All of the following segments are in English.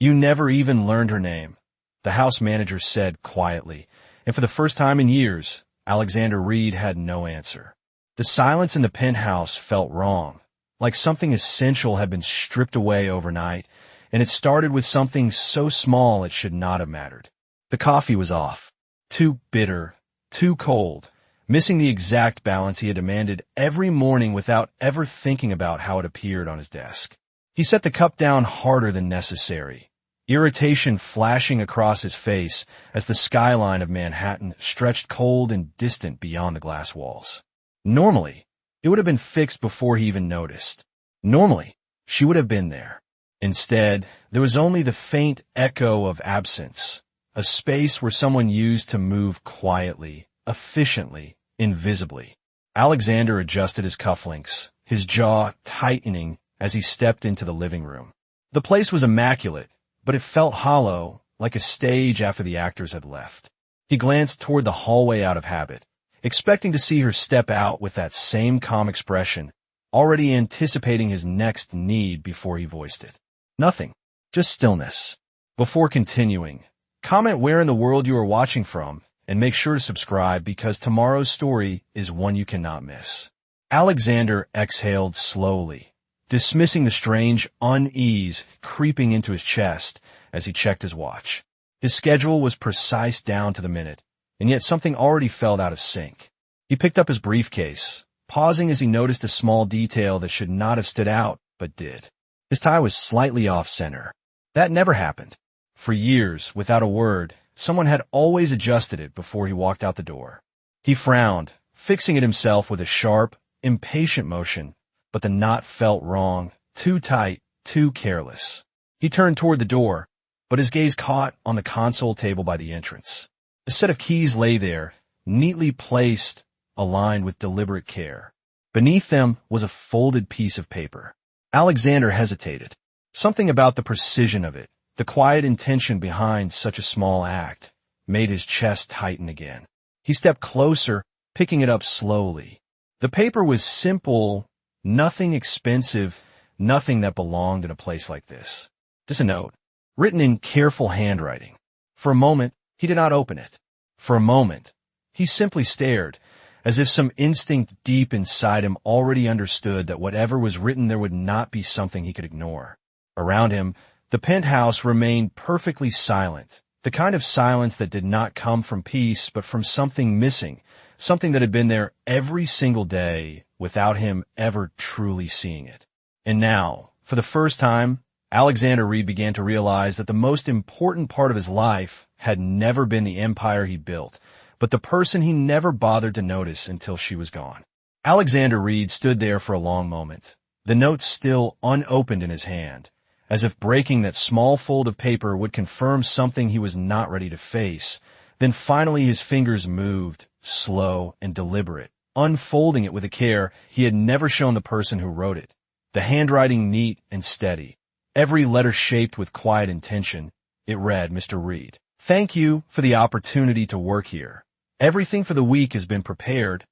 You never even learned her name, the house manager said quietly, and for the first time in years, Alexander Reed had no answer. The silence in the penthouse felt wrong, like something essential had been stripped away overnight, and it started with something so small it should not have mattered. The coffee was off. Too bitter, too cold, missing the exact balance he had demanded every morning without ever thinking about how it appeared on his desk. He set the cup down harder than necessary, irritation flashing across his face as the skyline of Manhattan stretched cold and distant beyond the glass walls. Normally, it would have been fixed before he even noticed. Normally, she would have been there. Instead, there was only the faint echo of absence, a space where someone used to move quietly, efficiently, invisibly. Alexander adjusted his cufflinks, his jaw tightening as he stepped into the living room. The place was immaculate, but it felt hollow, like a stage after the actors had left. He glanced toward the hallway out of habit, expecting to see her step out with that same calm expression, already anticipating his next need before he voiced it. Nothing, just stillness. Before continuing, comment where in the world you are watching from, and make sure to subscribe because tomorrow's story is one you cannot miss. Alexander exhaled slowly, dismissing the strange unease creeping into his chest as he checked his watch. His schedule was precise down to the minute, and yet something already felt out of sync. He picked up his briefcase, pausing as he noticed a small detail that should not have stood out, but did. His tie was slightly off-center. That never happened. For years, without a word, someone had always adjusted it before he walked out the door. He frowned, fixing it himself with a sharp, impatient motion, but the knot felt wrong, too tight, too careless. He turned toward the door, but his gaze caught on the console table by the entrance. A set of keys lay there, neatly placed, aligned with deliberate care. Beneath them was a folded piece of paper. Alexander hesitated. Something about the precision of it, the quiet intention behind such a small act, made his chest tighten again. He stepped closer, picking it up slowly. The paper was simple, nothing expensive, nothing that belonged in a place like this. Just a note, written in careful handwriting. For a moment, he did not open it. For a moment, he simply stared, as if some instinct deep inside him already understood that whatever was written there would not be something he could ignore. Around him, the penthouse remained perfectly silent, the kind of silence that did not come from peace but from something missing, something that had been there every single day without him ever truly seeing it. And now, for the first time, Alexander Reed began to realize that the most important part of his life had never been the empire he built, but the person he never bothered to notice until she was gone. Alexander Reed stood there for a long moment, the note still unopened in his hand, as if breaking that small fold of paper would confirm something he was not ready to face. Then finally his fingers moved, slow and deliberate, unfolding it with a care he had never shown the person who wrote it, the handwriting neat and steady, every letter shaped with quiet intention. It read, Mr. Reed, thank you for the opportunity to work here. Everything for the week has been prepared.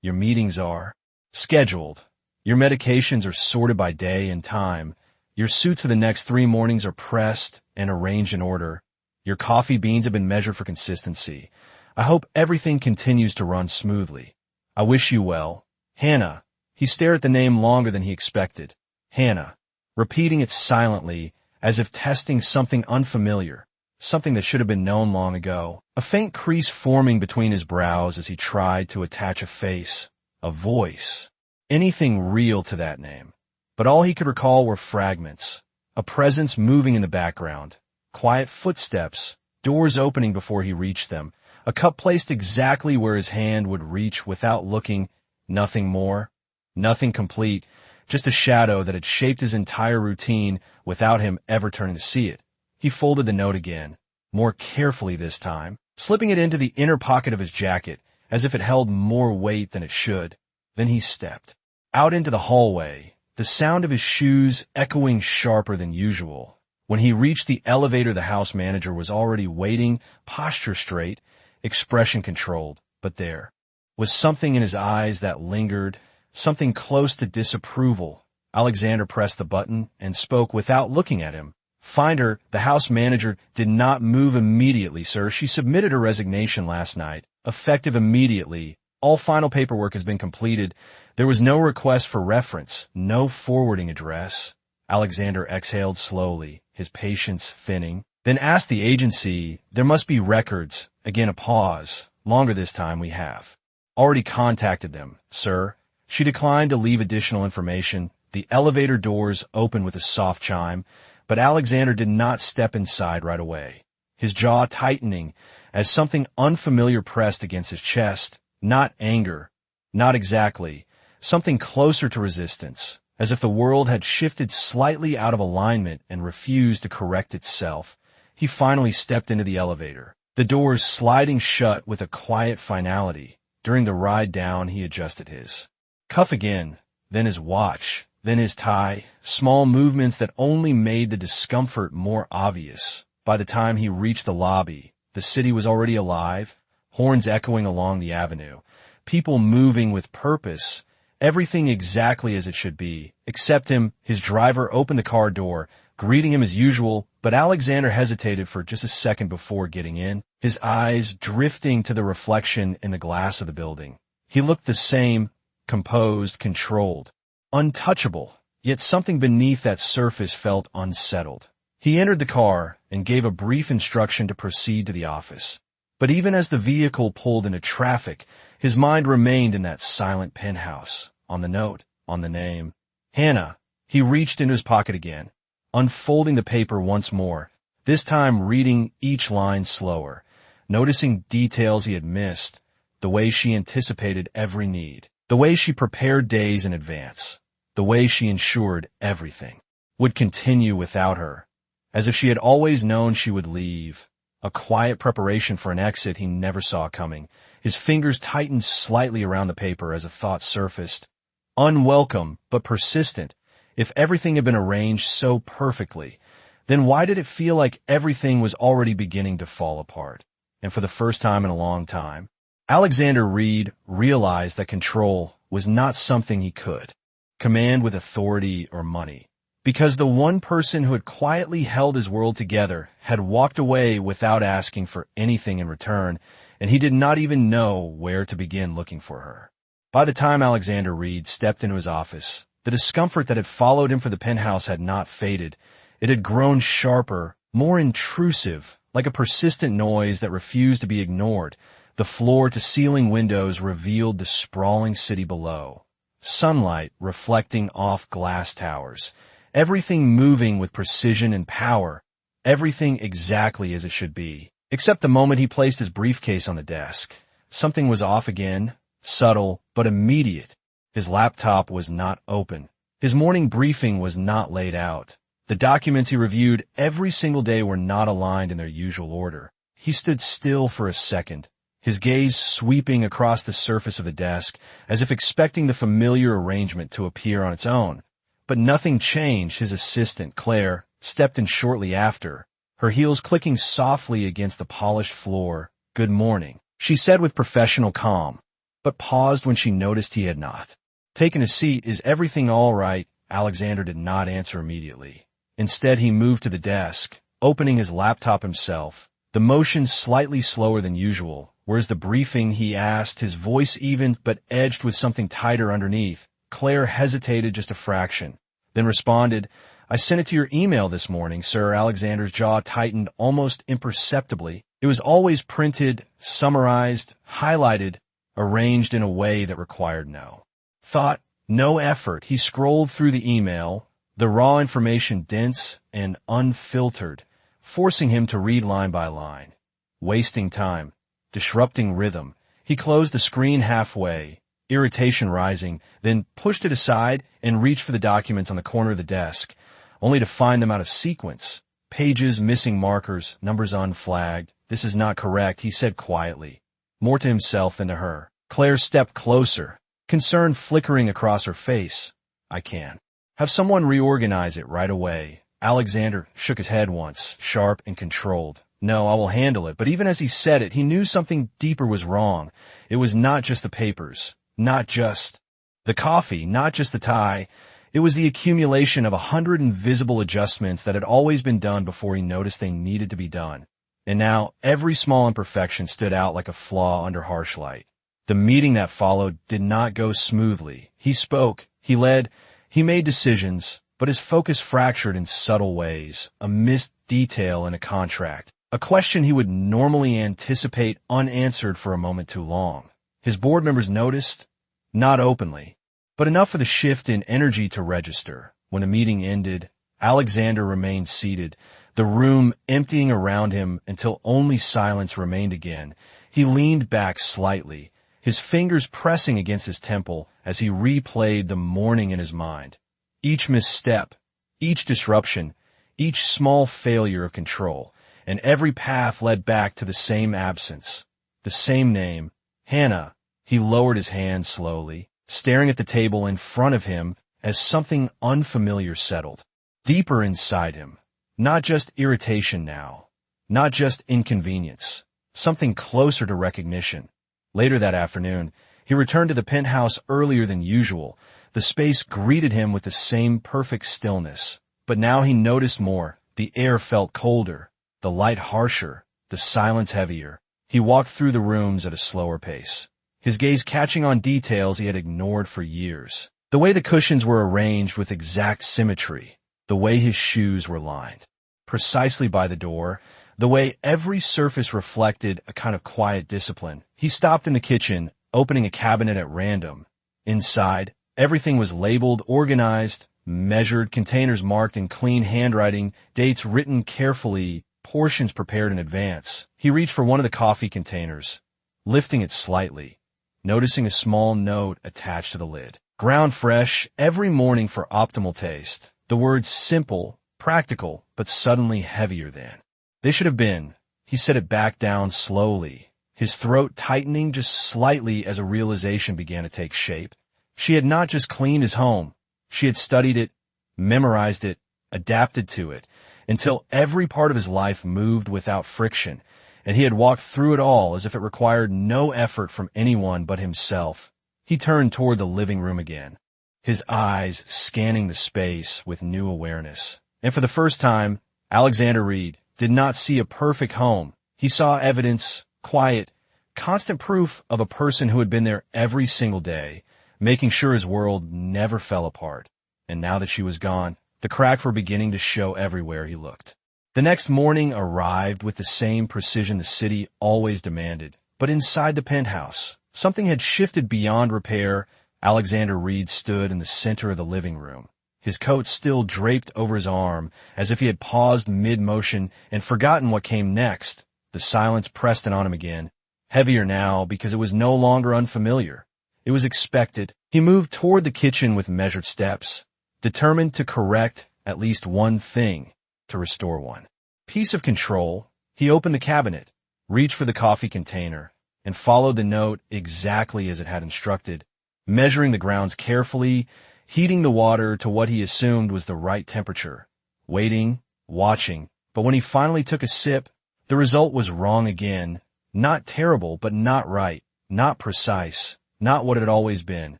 Your meetings are scheduled. Your medications are sorted by day and time. Your suits for the next 3 mornings are pressed and arranged in order. Your coffee beans have been measured for consistency. I hope everything continues to run smoothly. I wish you well. Hannah. He stared at the name longer than he expected. Hannah, repeating it silently, as if testing something unfamiliar, something that should have been known long ago. A faint crease forming between his brows as he tried to attach a face, a voice, anything real to that name. But all he could recall were fragments, a presence moving in the background, quiet footsteps, doors opening before he reached them, a cup placed exactly where his hand would reach without looking, nothing more, nothing complete, just a shadow that had shaped his entire routine without him ever turning to see it. He folded the note again, more carefully this time, slipping it into the inner pocket of his jacket as if it held more weight than it should. Then he stepped out into the hallway, the sound of his shoes echoing sharper than usual. When he reached the elevator, the house manager was already waiting, posture straight, expression controlled. But there was something in his eyes that lingered, something close to disapproval. Alexander pressed the button and spoke without looking at him, Find her. The house manager did not move immediately, sir. She submitted her resignation last night, effective immediately. All final paperwork has been completed. There was no request for reference, no forwarding address. Alexander exhaled slowly, his patience thinning, then asked the agency, there must be records. Again a pause. Longer this time we have. Already contacted them, sir. She declined to leave additional information. The elevator doors opened with a soft chime, but Alexander did not step inside right away, his jaw tightening as something unfamiliar pressed against his chest. Not anger, not exactly, something closer to resistance, as if the world had shifted slightly out of alignment and refused to correct itself. He finally stepped into the elevator, the doors sliding shut with a quiet finality. During the ride down, he adjusted his cuff again, then his watch, then his tie, small movements that only made the discomfort more obvious. By the time he reached the lobby, the city was already alive, horns echoing along the avenue, people moving with purpose, everything exactly as it should be, except him. His driver opened the car door, greeting him as usual, but Alexander hesitated for just a second before getting in, his eyes drifting to the reflection in the glass of the building. He looked the same, composed, controlled, untouchable, yet something beneath that surface felt unsettled. He entered the car and gave a brief instruction to proceed to the office. But even as the vehicle pulled into traffic, his mind remained in that silent penthouse, on the note, on the name. Hannah. He reached into his pocket again, unfolding the paper once more, this time reading each line slower, noticing details he had missed, the way she anticipated every need, the way she prepared days in advance, the way she ensured everything would continue without her, as if she had always known she would leave. A quiet preparation for an exit he never saw coming. His fingers tightened slightly around the paper as a thought surfaced. Unwelcome, but persistent. If everything had been arranged so perfectly, then why did it feel like everything was already beginning to fall apart? And for the first time in a long time, Alexander Reed realized that control was not something he could command with authority or money. Because the one person who had quietly held his world together had walked away without asking for anything in return, and he did not even know where to begin looking for her. By the time Alexander Reed stepped into his office, the discomfort that had followed him for the penthouse had not faded. It had grown sharper, more intrusive, like a persistent noise that refused to be ignored. The floor-to-ceiling windows revealed the sprawling city below, sunlight reflecting off glass towers. Everything moving with precision and power, everything exactly as it should be, except the moment he placed his briefcase on the desk. Something was off again, subtle but immediate. His laptop was not open. His morning briefing was not laid out. The documents he reviewed every single day were not aligned in their usual order. He stood still for a second, his gaze sweeping across the surface of the desk, as if expecting the familiar arrangement to appear on its own. But nothing changed. His assistant, Claire, stepped in shortly after, her heels clicking softly against the polished floor. "Good morning," she said with professional calm, but paused when she noticed he had not taken a seat. "Is everything all right?" Alexander did not answer immediately. Instead, he moved to the desk, opening his laptop himself, the motion slightly slower than usual. "Where's the briefing?" he asked, his voice even but edged with something tighter underneath. Claire hesitated just a fraction, then responded, "I sent it to your email this morning, sir." Alexander's jaw tightened almost imperceptibly. It was always printed, summarized, highlighted, arranged in a way that required no thought, no effort. He scrolled through the email, the raw information dense and unfiltered, forcing him to read line by line, wasting time, disrupting rhythm. He closed the screen halfway, irritation rising, then pushed it aside and reached for the documents on the corner of the desk, only to find them out of sequence. Pages missing markers, numbers unflagged. "This is not correct," he said quietly, more to himself than to her. Claire stepped closer, concern flickering across her face. "I can have someone reorganize it right away." Alexander shook his head once, sharp and controlled. "No, I will handle it." But even as he said it, he knew something deeper was wrong. It was not just the papers. Not just the coffee, not just the tie. It was the accumulation of 100 invisible adjustments that had always been done before he noticed they needed to be done. And now, every small imperfection stood out like a flaw under harsh light. The meeting that followed did not go smoothly. He spoke, he led, he made decisions, but his focus fractured in subtle ways, a missed detail in a contract, a question he would normally anticipate unanswered for a moment too long. His board members noticed, not openly, but enough for the shift in energy to register. When the meeting ended, Alexander remained seated, the room emptying around him until only silence remained again. He leaned back slightly, his fingers pressing against his temple as he replayed the morning in his mind. Each misstep, each disruption, each small failure of control, and every path led back to the same absence, the same name, Hannah. He lowered his hand slowly, staring at the table in front of him as something unfamiliar settled. Deeper inside him, not just irritation now, not just inconvenience, something closer to recognition. Later that afternoon, he returned to the penthouse earlier than usual. The space greeted him with the same perfect stillness, but now he noticed more. The air felt colder, the light harsher, the silence heavier. He walked through the rooms at a slower pace, his gaze catching on details he had ignored for years. The way the cushions were arranged with exact symmetry, the way his shoes were lined precisely by the door, the way every surface reflected a kind of quiet discipline. He stopped in the kitchen, opening a cabinet at random. Inside, everything was labeled, organized, measured, containers marked in clean handwriting, dates written carefully, portions prepared in advance. He reached for one of the coffee containers, lifting it slightly, noticing a small note attached to the lid. Ground fresh, every morning for optimal taste. The words simple, practical, but suddenly heavier than they should have been. He set it back down slowly, his throat tightening just slightly as a realization began to take shape. She had not just cleaned his home. She had studied it, memorized it, adapted to it, until every part of his life moved without friction, and he had walked through it all as if it required no effort from anyone but himself. He turned toward the living room again, his eyes scanning the space with new awareness. And for the first time, Alexander Reed did not see a perfect home. He saw evidence, quiet, constant proof of a person who had been there every single day, making sure his world never fell apart. And now that she was gone, the cracks were beginning to show everywhere he looked. The next morning arrived with the same precision the city always demanded. But inside the penthouse, something had shifted beyond repair. Alexander Reed stood in the center of the living room, his coat still draped over his arm, as if he had paused mid-motion and forgotten what came next. The silence pressed in on him again, heavier now because it was no longer unfamiliar. It was expected. He moved toward the kitchen with measured steps, determined to correct at least one thing, to restore one piece of control. He opened the cabinet, reached for the coffee container, and followed the note exactly as it had instructed, measuring the grounds carefully, heating the water to what he assumed was the right temperature, waiting, watching. But when he finally took a sip, the result was wrong again. Not terrible, but not right, not precise, not what it had always been.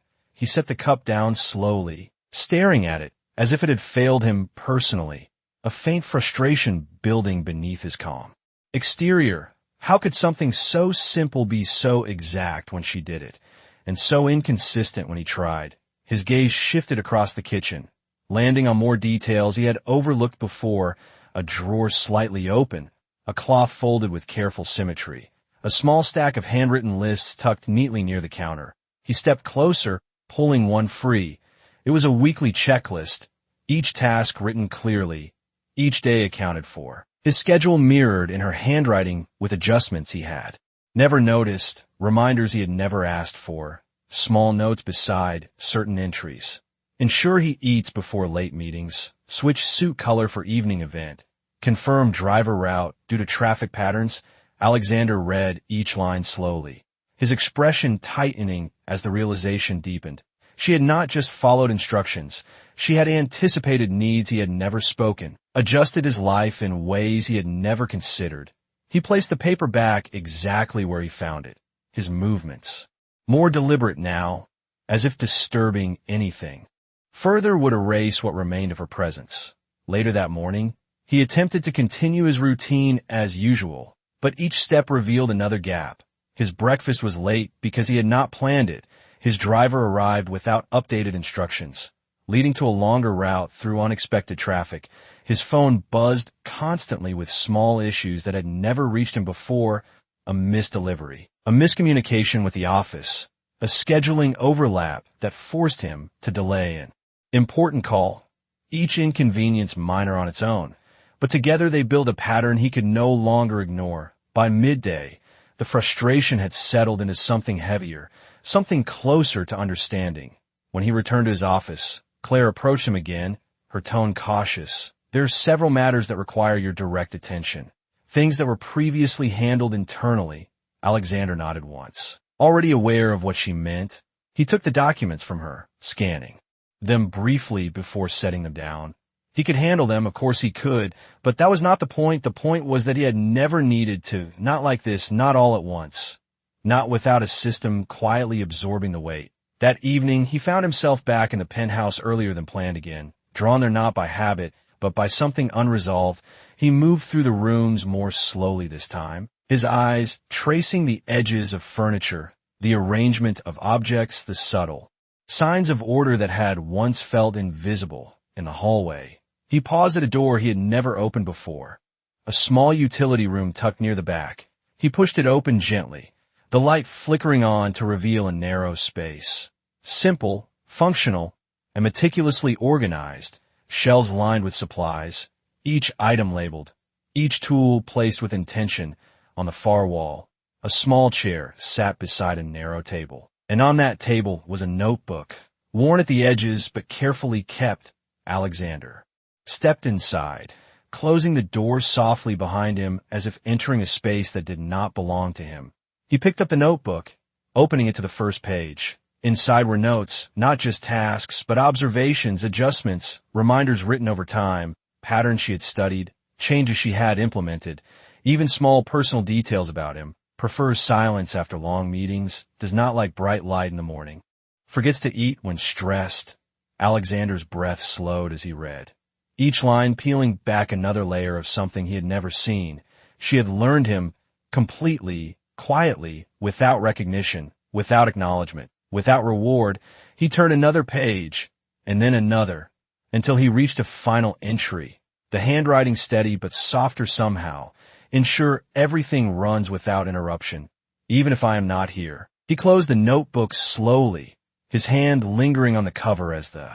He set the cup down slowly, staring at it as if it had failed him personally, a faint frustration building beneath his calm exterior. How could something so simple be so exact when she did it, and so inconsistent when he tried? His gaze shifted across the kitchen, landing on more details he had overlooked before: a drawer slightly open, a cloth folded with careful symmetry, a small stack of handwritten lists tucked neatly near the counter. He stepped closer, pulling one free. It was a weekly checklist, each task written clearly, each day accounted for. His schedule mirrored in her handwriting with adjustments he had never noticed, reminders he had never asked for, small notes beside certain entries. Ensure he eats before late meetings, switch suit color for evening event, confirm driver route due to traffic patterns. Alexander read each line slowly, his expression tightening as the realization deepened. She had not just followed instructions, she had anticipated needs he had never spoken, adjusted his life in ways he had never considered. He placed the paper back exactly where he found it, his movements more deliberate now, as if disturbing anything further would erase what remained of her presence. Later that morning, he attempted to continue his routine as usual, but each step revealed another gap. His breakfast was late because he had not planned it. His driver arrived without updated instructions, leading to a longer route through unexpected traffic. His phone buzzed constantly with small issues that had never reached him before: a missed delivery, a miscommunication with the office, a scheduling overlap that forced him to delay an important call. Each inconvenience minor on its own, but together they built a pattern he could no longer ignore. By midday, the frustration had settled into something heavier, something closer to understanding. When he returned to his office, Claire approached him again, her tone cautious. "There are several matters that require your direct attention. Things that were previously handled internally." Alexander nodded once. Already aware of what she meant, he took the documents from her, scanning them briefly before setting them down. He could handle them, of course he could, but that was not the point. The point was that he had never needed to, not like this, not all at once, not without a system quietly absorbing the weight. That evening, he found himself back in the penthouse earlier than planned again, drawn there not by habit, but by something unresolved. He moved through the rooms more slowly this time, his eyes tracing the edges of furniture, the arrangement of objects, the subtle signs of order that had once felt invisible in the hallway. He paused at a door he had never opened before, a small utility room tucked near the back. He pushed it open gently, the light flickering on to reveal a narrow space. Simple, functional, and meticulously organized, shelves lined with supplies, each item labeled, each tool placed with intention. On the far wall, a small chair sat beside a narrow table, and on that table was a notebook, worn at the edges but carefully kept. Alexander stepped inside, closing the door softly behind him as if entering a space that did not belong to him. He picked up the notebook, opening it to the first page. Inside were notes, not just tasks, but observations, adjustments, reminders written over time, patterns she had studied, changes she had implemented, even small personal details about him. Prefers silence after long meetings, does not like bright light in the morning, forgets to eat when stressed. Alexander's breath slowed as he read, each line peeling back another layer of something he had never seen. She had learned him completely, quietly, without recognition, without acknowledgement, without reward. He turned another page, and then another, until he reached a final entry, the handwriting steady but softer somehow. "Ensure everything runs without interruption, even if I am not here." He closed the notebook slowly, his hand lingering on the cover as the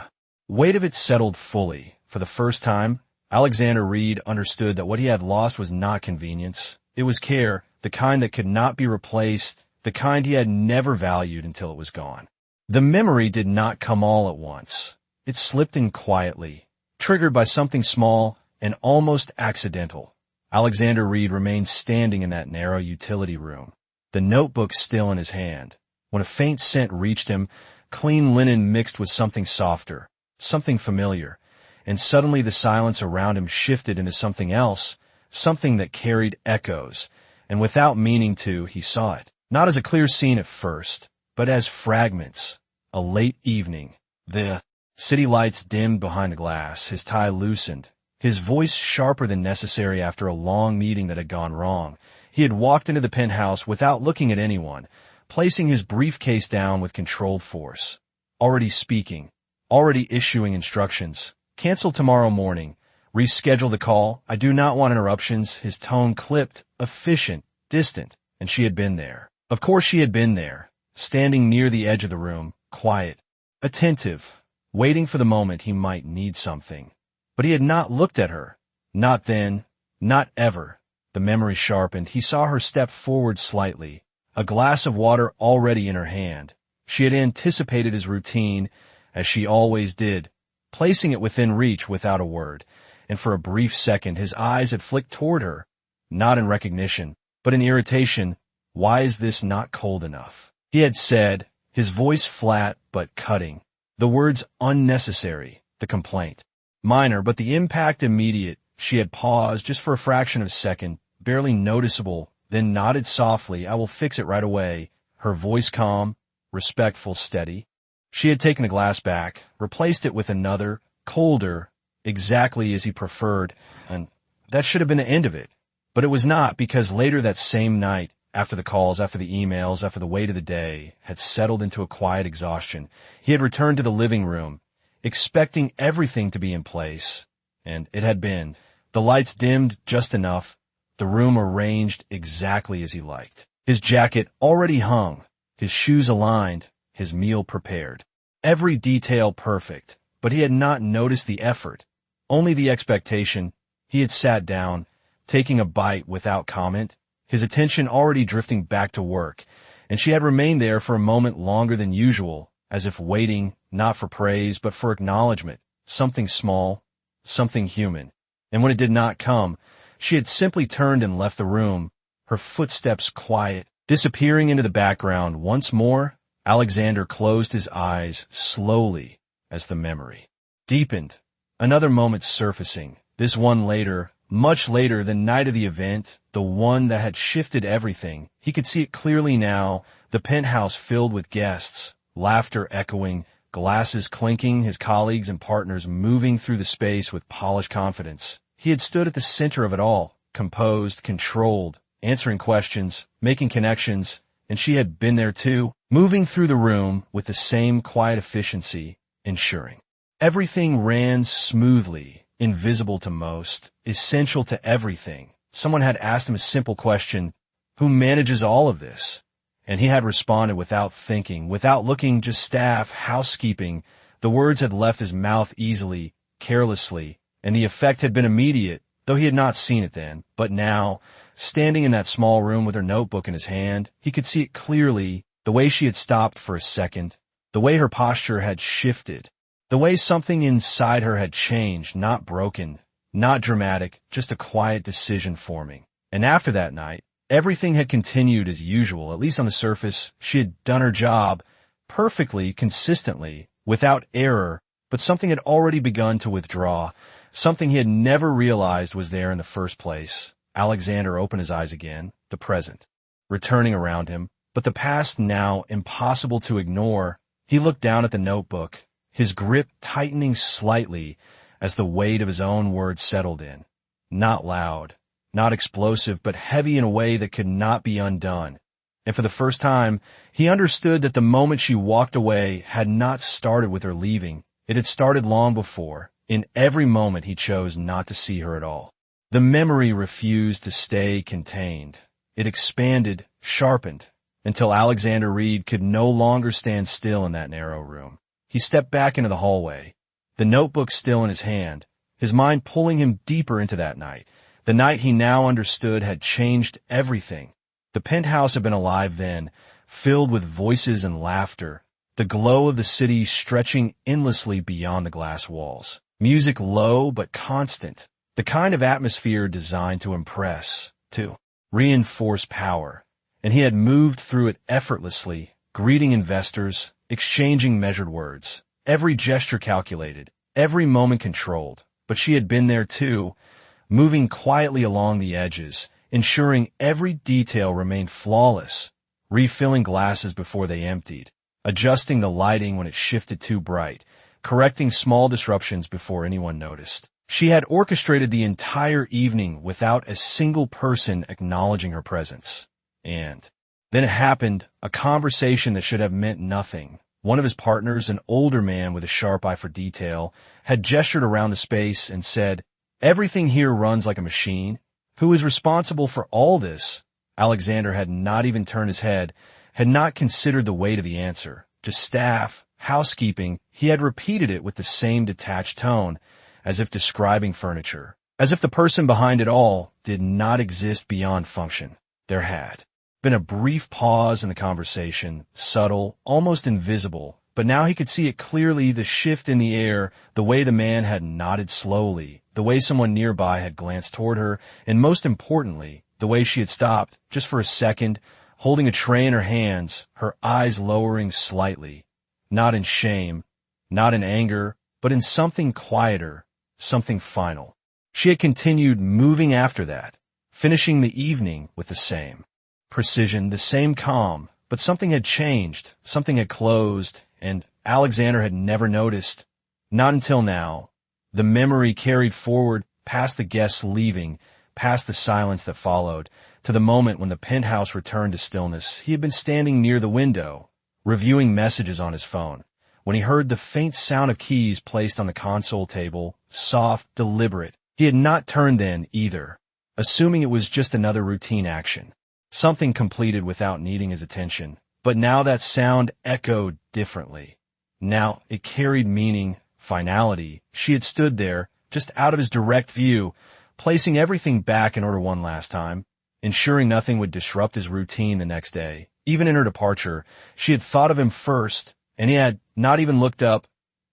weight of it settled fully. For the first time, Alexander Reed understood that what he had lost was not convenience. It was care, the kind that could not be replaced, the kind he had never valued until it was gone. The memory did not come all at once. It slipped in quietly, triggered by something small and almost accidental. Alexander Reed remained standing in that narrow utility room, the notebook still in his hand, when a faint scent reached him, clean linen mixed with something softer, something familiar, and suddenly the silence around him shifted into something else, something that carried echoes, and without meaning to, he saw it, not as a clear scene at first, but as fragments. A late evening, the city lights dimmed behind the glass, his tie loosened, his voice sharper than necessary after a long meeting that had gone wrong. He had walked into the penthouse without looking at anyone, placing his briefcase down with controlled force. Already speaking, already issuing instructions. "Cancel tomorrow morning. Reschedule the call. I do not want interruptions." His tone clipped, efficient, distant, and she had been there. Of course she had been there, standing near the edge of the room, quiet, attentive, waiting for the moment he might need something. But he had not looked at her. Not then, not ever. The memory sharpened. He saw her step forward slightly, a glass of water already in her hand. She had anticipated his routine, as she always did, placing it within reach without a word, and for a brief second his eyes had flicked toward her, not in recognition, but in irritation. "Why is this not cold enough?" he had said, his voice flat but cutting, the words unnecessary, the complaint minor, but the impact immediate. She had paused just for a fraction of a second, barely noticeable, then nodded softly. "I will fix it right away." Her voice calm, respectful, steady. She had taken the glass back, replaced it with another, colder, exactly as he preferred, and that should have been the end of it. But it was not, because later that same night, after the calls, after the emails, after the weight of the day had settled into a quiet exhaustion, he had returned to the living room, expecting everything to be in place. And it had been. The lights dimmed just enough, the room arranged exactly as he liked. His jacket already hung, his shoes aligned, his meal prepared. Every detail perfect, but he had not noticed the effort, only the expectation. He had sat down, taking a bite without comment, his attention already drifting back to work, and she had remained there for a moment longer than usual, as if waiting, not for praise, but for acknowledgement, something small, something human. And when it did not come, she had simply turned and left the room, her footsteps quiet, disappearing into the background. Once more, Alexander closed his eyes slowly as the memory deepened, another moment surfacing, this one later, much later, the night of the event, the one that had shifted everything. He could see it clearly now, the penthouse filled with guests, laughter echoing, glasses clinking, his colleagues and partners moving through the space with polished confidence. He had stood at the center of it all, composed, controlled, answering questions, making connections, and she had been there too, moving through the room with the same quiet efficiency, ensuring everything ran smoothly, invisible to most, essential to everything. Someone had asked him a simple question, who manages all of this? And he had responded without thinking, without looking, just staff, housekeeping. The words had left his mouth easily, carelessly, and the effect had been immediate, though he had not seen it then. But now, standing in that small room with her notebook in his hand, he could see it clearly, the way she had stopped for a second, the way her posture had shifted, the way something inside her had changed, not broken, not dramatic, just a quiet decision forming. And after that night, everything had continued as usual, at least on the surface. She had done her job perfectly, consistently, without error, but something had already begun to withdraw, something he had never realized was there in the first place. Alexander opened his eyes again, the present, returning around him, but the past now impossible to ignore. He looked down at the notebook, his grip tightening slightly as the weight of his own words settled in. Not loud, not explosive, but heavy in a way that could not be undone. And for the first time, he understood that the moment she walked away had not started with her leaving. It had started long before. In every moment he chose not to see her at all. The memory refused to stay contained. It expanded, sharpened, until Alexander Reed could no longer stand still in that narrow room. He stepped back into the hallway, the notebook still in his hand, his mind pulling him deeper into that night. The night he now understood had changed everything. The penthouse had been alive then, filled with voices and laughter, the glow of the city stretching endlessly beyond the glass walls. Music low but constant, the kind of atmosphere designed to impress, to reinforce power. And he had moved through it effortlessly, greeting investors, exchanging measured words, every gesture calculated, every moment controlled. But she had been there too, moving quietly along the edges, ensuring every detail remained flawless, refilling glasses before they emptied, adjusting the lighting when it shifted too bright, correcting small disruptions before anyone noticed. She had orchestrated the entire evening without a single person acknowledging her presence. And then it happened, a conversation that should have meant nothing. One of his partners, an older man with a sharp eye for detail, had gestured around the space and said, "Everything here runs like a machine. Who is responsible for all this?" Alexander had not even turned his head, had not considered the weight of the answer. Just staff, housekeeping. He had repeated it with the same detached tone, as if describing furniture, as if the person behind it all did not exist beyond function. There had been a brief pause in the conversation, subtle, almost invisible, but now he could see it clearly, the shift in the air, the way the man had nodded slowly, the way someone nearby had glanced toward her, and most importantly, the way she had stopped, just for a second, holding a tray in her hands, her eyes lowering slightly, not in shame, not in anger, but in something quieter, something final. She had continued moving after that, finishing the evening with the same precision, the same calm, but something had changed, something had closed, and Alexander had never noticed. Not until now. The memory carried forward past the guests leaving, past the silence that followed, to the moment when the penthouse returned to stillness. He had been standing near the window, reviewing messages on his phone, when he heard the faint sound of keys placed on the console table, soft, deliberate. He had not turned then, either, assuming it was just another routine action, something completed without needing his attention. But now that sound echoed differently. Now it carried meaning, finality. She had stood there, just out of his direct view, placing everything back in order one last time, ensuring nothing would disrupt his routine the next day. Even in her departure, she had thought of him first, and he had not even looked up.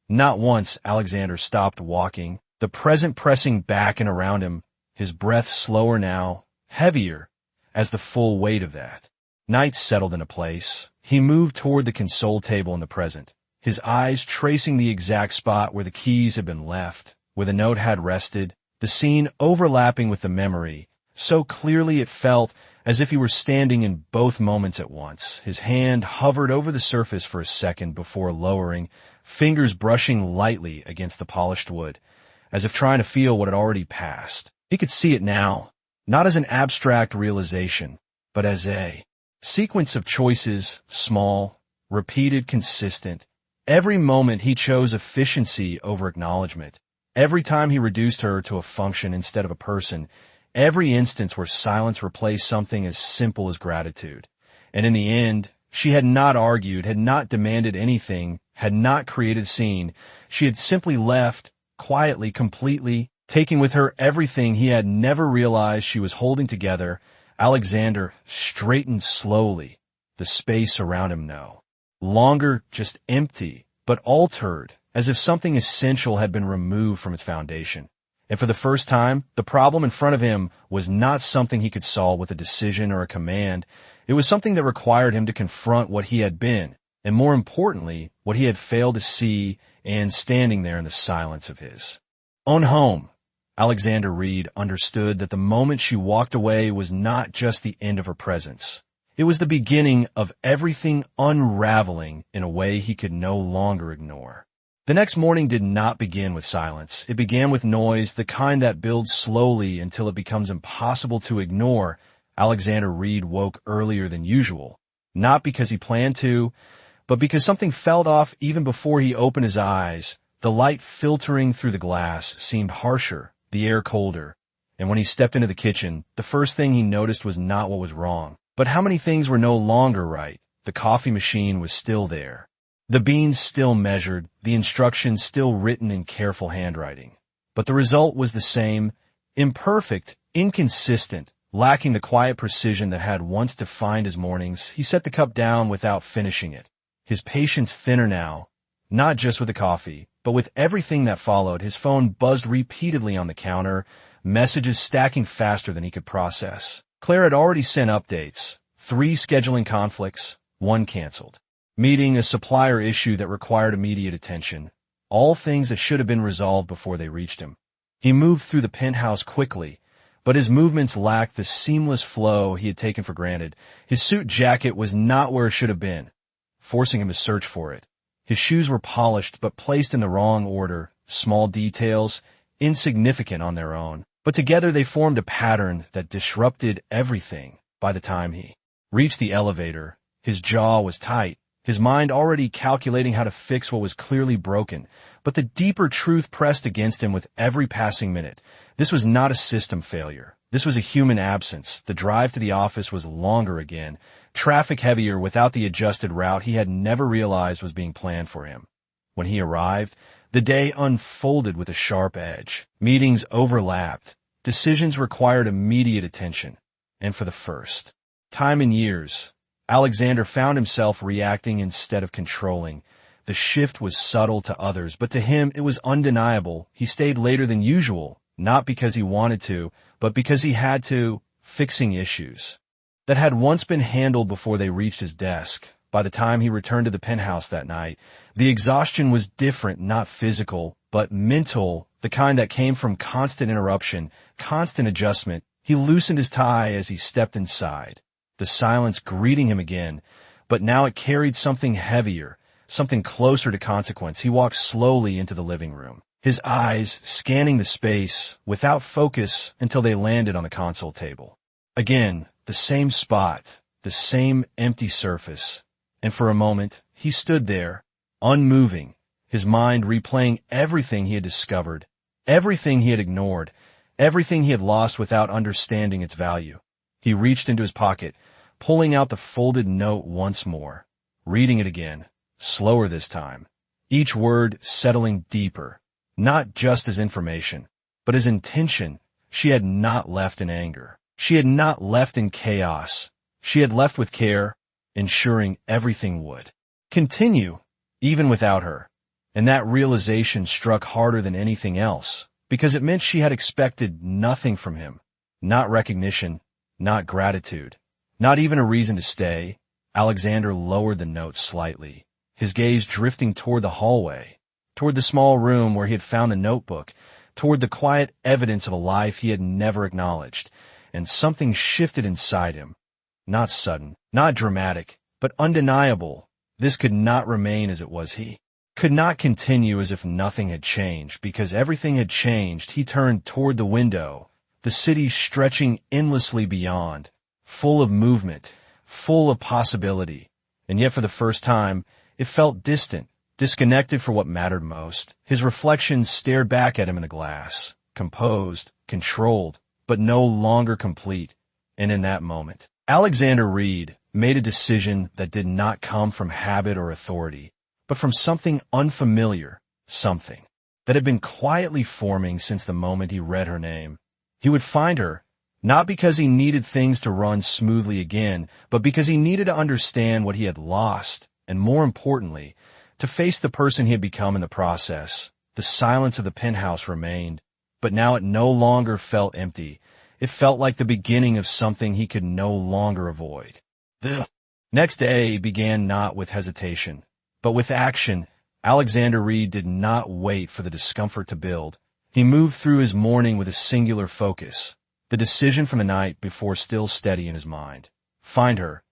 Not once Alexander stopped walking, the present pressing back and around him, his breath slower now, heavier, as the full weight of that. Night settled into place. He moved toward the console table in the present, his eyes tracing the exact spot where the keys had been left, where the note had rested, the scene overlapping with the memory. So clearly it felt as if he were standing in both moments at once. His hand hovered over the surface for a second before lowering, fingers brushing lightly against the polished wood, as if trying to feel what had already passed. He could see it now, not as an abstract realization, but as a sequence of choices, small, repeated, consistent. Every moment he chose efficiency over acknowledgement. Every time he reduced her to a function instead of a person. Every instance where silence replaced something as simple as gratitude. And in the end, she had not argued, had not demanded anything, had not created a scene. She had simply left, quietly, completely, taking with her everything he had never realized she was holding together. Alexander straightened slowly, the space around him no longer just empty, but altered, as if something essential had been removed from its foundation. And for the first time, the problem in front of him was not something he could solve with a decision or a command. It was something that required him to confront what he had been, and more importantly, what he had failed to see and standing there in the silence of his own home. Alexander Reed understood that the moment she walked away was not just the end of her presence. It was the beginning of everything unraveling in a way he could no longer ignore. The next morning did not begin with silence. It began with noise, the kind that builds slowly until it becomes impossible to ignore. Alexander Reed woke earlier than usual, not because he planned to, but because something fell off even before he opened his eyes. The light filtering through the glass seemed harsher, the air colder, and when he stepped into the kitchen, the first thing he noticed was not what was wrong, but how many things were no longer right. The coffee machine was still there. The beans still measured, the instructions still written in careful handwriting. But the result was the same, imperfect, inconsistent, lacking the quiet precision that had once defined his mornings. He set the cup down without finishing it, his patience thinner now, not just with the coffee, but with everything that followed. His phone buzzed repeatedly on the counter, messages stacking faster than he could process. Claire had already sent updates, 3 scheduling conflicts, 1 canceled. Meeting a supplier issue that required immediate attention. All things that should have been resolved before they reached him. He moved through the penthouse quickly, but his movements lacked the seamless flow he had taken for granted. His suit jacket was not where it should have been, forcing him to search for it. His shoes were polished but placed in the wrong order, small details, insignificant on their own. But together they formed a pattern that disrupted everything. By the time he reached the elevator, his jaw was tight, his mind already calculating how to fix what was clearly broken. But the deeper truth pressed against him with every passing minute. This was not a system failure. This was a human absence. The drive to the office was longer again, traffic heavier without the adjusted route he had never realized was being planned for him. When he arrived, the day unfolded with a sharp edge. Meetings overlapped. Decisions required immediate attention. And for the first time in years, Alexander found himself reacting instead of controlling. The shift was subtle to others, but to him it was undeniable. He stayed later than usual, not because he wanted to, but because he had to, fixing issues that had once been handled before they reached his desk. By the time he returned to the penthouse that night, the exhaustion was different, not physical, but mental, the kind that came from constant interruption, constant adjustment. He loosened his tie as he stepped inside, the silence greeting him again, but now it carried something heavier, something closer to consequence, he walked slowly into the living room, his eyes scanning the space without focus until they landed on the console table. Again, the same spot, the same empty surface, and for a moment, he stood there, unmoving, his mind replaying everything he had discovered, everything he had ignored, everything he had lost without understanding its value. He reached into his pocket, pulling out the folded note once more, reading it again, slower this time, each word settling deeper, not just as information, but as intention. She had not left in anger. She had not left in chaos. She had left with care, ensuring everything would continue, even without her. And that realization struck harder than anything else, because it meant she had expected nothing from him. Not recognition, not gratitude, not even a reason to stay. Alexander lowered the note slightly, his gaze drifting toward the hallway, toward the small room where he had found the notebook, toward the quiet evidence of a life he had never acknowledged, and something shifted inside him. Not sudden, not dramatic, but undeniable. This could not remain as it was. He could not continue as if nothing had changed, because everything had changed. He turned toward the window, the city stretching endlessly beyond, full of movement, full of possibility. And yet for the first time, it felt distant, disconnected for what mattered most. His reflection stared back at him in the glass, composed, controlled, but no longer complete. And in that moment, Alexander Reed made a decision that did not come from habit or authority, but from something unfamiliar, something that had been quietly forming since the moment he read her name. He would find her, not because he needed things to run smoothly again, but because he needed to understand what he had lost, and more importantly, to face the person he had become in the process. The silence of the penthouse remained, but now it no longer felt empty. It felt like the beginning of something he could no longer avoid. The next day began not with hesitation, but with action. Alexander Reed did not wait for the discomfort to build. He moved through his morning with a singular focus, the decision from the night before still steady in his mind. Find her,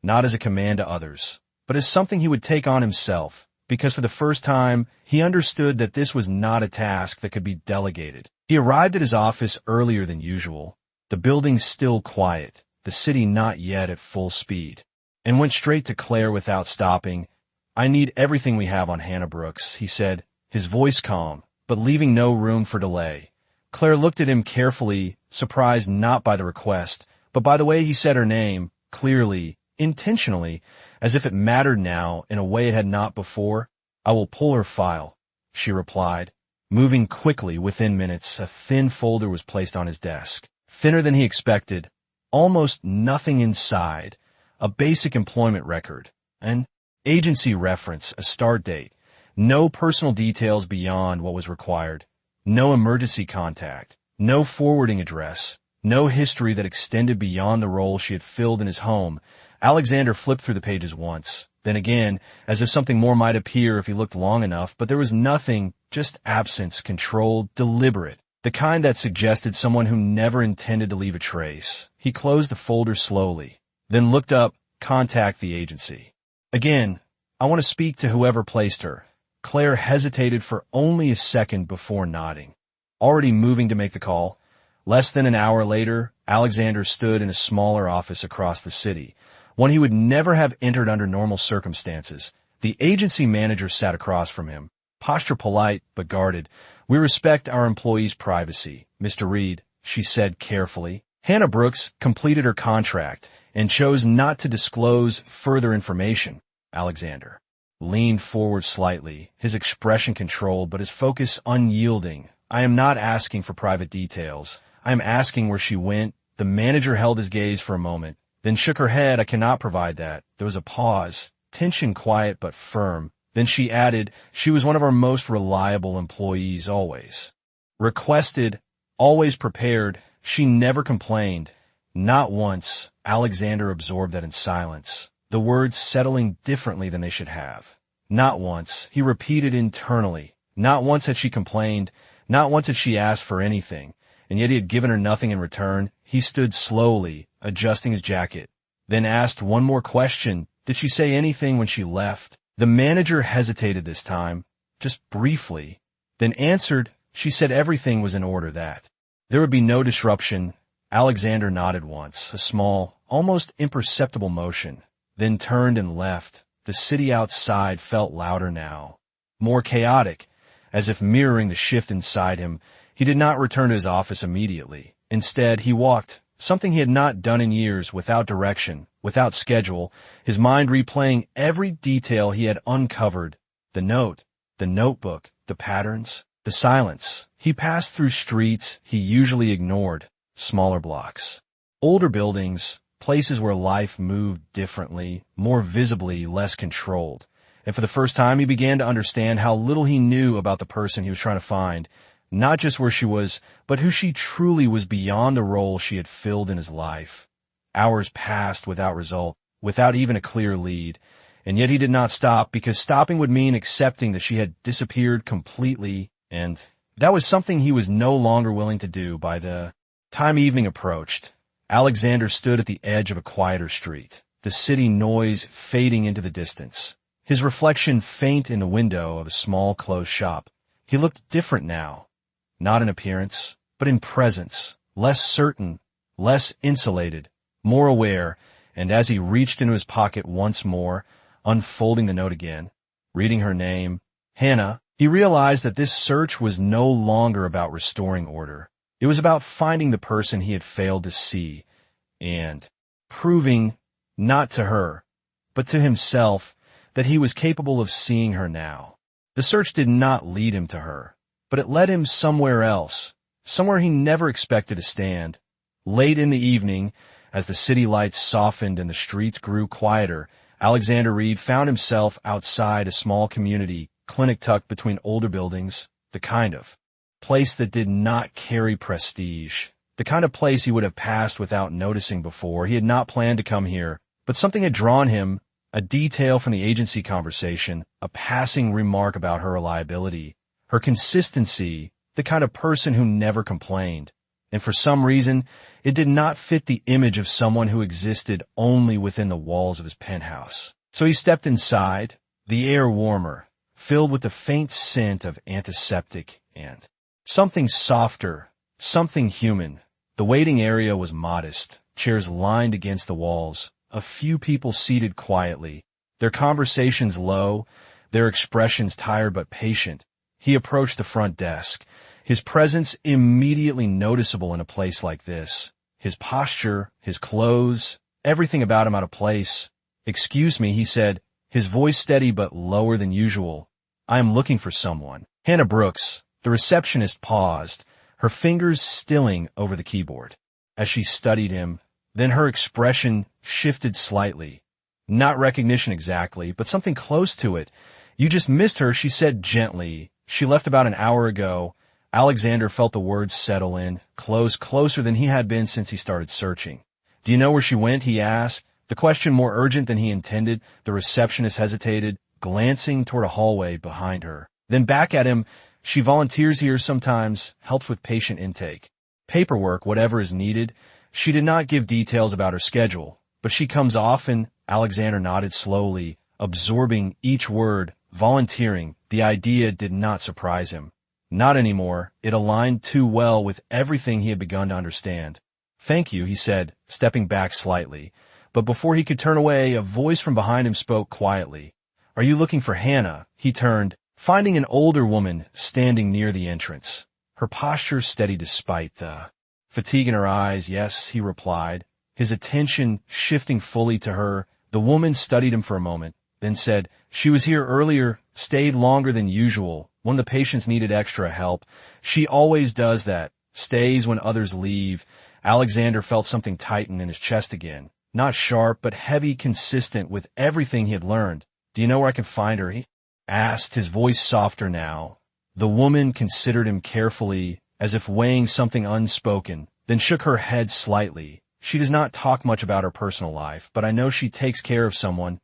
not as a command to others, but as something he would take on himself, because for the first time, he understood that this was not a task that could be delegated. He arrived at his office earlier than usual, the building still quiet, the city not yet at full speed, and went straight to Claire without stopping. "I need everything we have on Hannah Brooks," he said, his voice calm, but leaving no room for delay. Claire looked at him carefully, surprised not by the request, but by the way he said her name, clearly, intentionally, as if it mattered now in a way it had not before. "I will pull her file," she replied. Moving quickly within minutes, a thin folder was placed on his desk, thinner than he expected, almost nothing inside, a basic employment record, an agency reference, a start date, no personal details beyond what was required, no emergency contact, no forwarding address, no history that extended beyond the role she had filled in his home. Alexander flipped through the pages once, then again, as if something more might appear if he looked long enough, but there was nothing, just absence, controlled, deliberate, the kind that suggested someone who never intended to leave a trace. He closed the folder slowly, then looked up, "Contact the agency." "Again, I want to speak to whoever placed her." Claire hesitated for only a second before nodding, already moving to make the call. Less than an hour later, Alexander stood in a smaller office across the city, one he would never have entered under normal circumstances. The agency manager sat across from him, posture polite but guarded. "We respect our employees' privacy, Mr. Reed," she said carefully. "Hannah Brooks completed her contract and chose not to disclose further information." Alexander leaned forward slightly, his expression controlled but his focus unyielding. "I am not asking for private details. I am asking where she went." The manager held his gaze for a moment, then shook her head. "I cannot provide that." There was a pause, tension quiet but firm. Then she added, "She was one of our most reliable employees, always requested, always prepared. She never complained." Not once. Alexander absorbed that in silence, the words settling differently than they should have. Not once. He repeated internally. Not once had she complained. Not once had she asked for anything. And yet he had given her nothing in return. He stood slowly, adjusting his jacket, then asked one more question. "Did she say anything when she left?" The manager hesitated this time, just briefly, then answered. She said everything was in order, that there would be no disruption. Alexander nodded once, a small, almost imperceptible motion, then turned and left. The city outside felt louder now, more chaotic, as if mirroring the shift inside him. He did not return to his office immediately. Instead, he walked, something he had not done in years, without direction, without schedule, his mind replaying every detail he had uncovered. The note, the notebook, the patterns, the silence. He passed through streets he usually ignored, smaller blocks, older buildings, places where life moved differently, more visibly, less controlled. And for the first time, he began to understand how little he knew about the person he was trying to find, not just where she was, but who she truly was beyond the role she had filled in his life. Hours passed without result, without even a clear lead, and yet he did not stop, because stopping would mean accepting that she had disappeared completely, and that was something he was no longer willing to do. By the time evening approached, Alexander stood at the edge of a quieter street, the city noise fading into the distance, his reflection faint in the window of a small closed shop. He looked different now, not in appearance, but in presence, less certain, less insulated, more aware, and as he reached into his pocket once more, unfolding the note again, reading her name, Hannah, he realized that this search was no longer about restoring order. It was about finding the person he had failed to see, and proving, not to her, but to himself, that he was capable of seeing her now. The search did not lead him to her, but it led him somewhere else, somewhere he never expected to stand. Late in the evening, as the city lights softened and the streets grew quieter, Alexander Reed found himself outside a small community clinic tucked between older buildings, the kind of place that did not carry prestige, the kind of place he would have passed without noticing before. He had not planned to come here, but something had drawn him, a detail from the agency conversation, a passing remark about her reliability, her consistency, the kind of person who never complained. And for some reason, it did not fit the image of someone who existed only within the walls of his penthouse. So he stepped inside, the air warmer, filled with the faint scent of antiseptic and something softer, something human. The waiting area was modest, chairs lined against the walls, a few people seated quietly, their conversations low, their expressions tired but patient. He approached the front desk, his presence immediately noticeable in a place like this. His posture, his clothes, everything about him out of place. "Excuse me," he said, his voice steady but lower than usual. "I am looking for someone." Hannah Brooks. The receptionist paused, her fingers stilling over the keyboard, as she studied him. Then her expression shifted slightly. Not recognition exactly, but something close to it. "You just missed her," she said gently. "She left about an hour ago." Alexander felt the words settle in, closer than he had been since he started searching. "Do you know where she went?" he asked, the question more urgent than he intended. The receptionist hesitated, glancing toward a hallway behind her. Then back at him. "She volunteers here sometimes, helps with patient intake. Paperwork, whatever is needed." She did not give details about her schedule, but she comes often. Alexander nodded slowly, absorbing each word. Volunteering, the idea did not surprise him. Not anymore. It aligned too well with everything he had begun to understand. "Thank you," he said, stepping back slightly. But before he could turn away, a voice from behind him spoke quietly. "Are you looking for Hannah?" He turned, finding an older woman standing near the entrance, her posture steady despite the fatigue in her eyes. "Yes," he replied, his attention shifting fully to her. The woman studied him for a moment, then said, "She was here earlier, stayed longer than usual. One of the patients needed extra help. She always does that, stays when others leave." Alexander felt something tighten in his chest again, not sharp, but heavy, consistent with everything he had learned. "Do you know where I can find her?" he asked, his voice softer now. The woman considered him carefully, as if weighing something unspoken, then shook her head slightly. "She does not talk much about her personal life, but I know she takes care of someone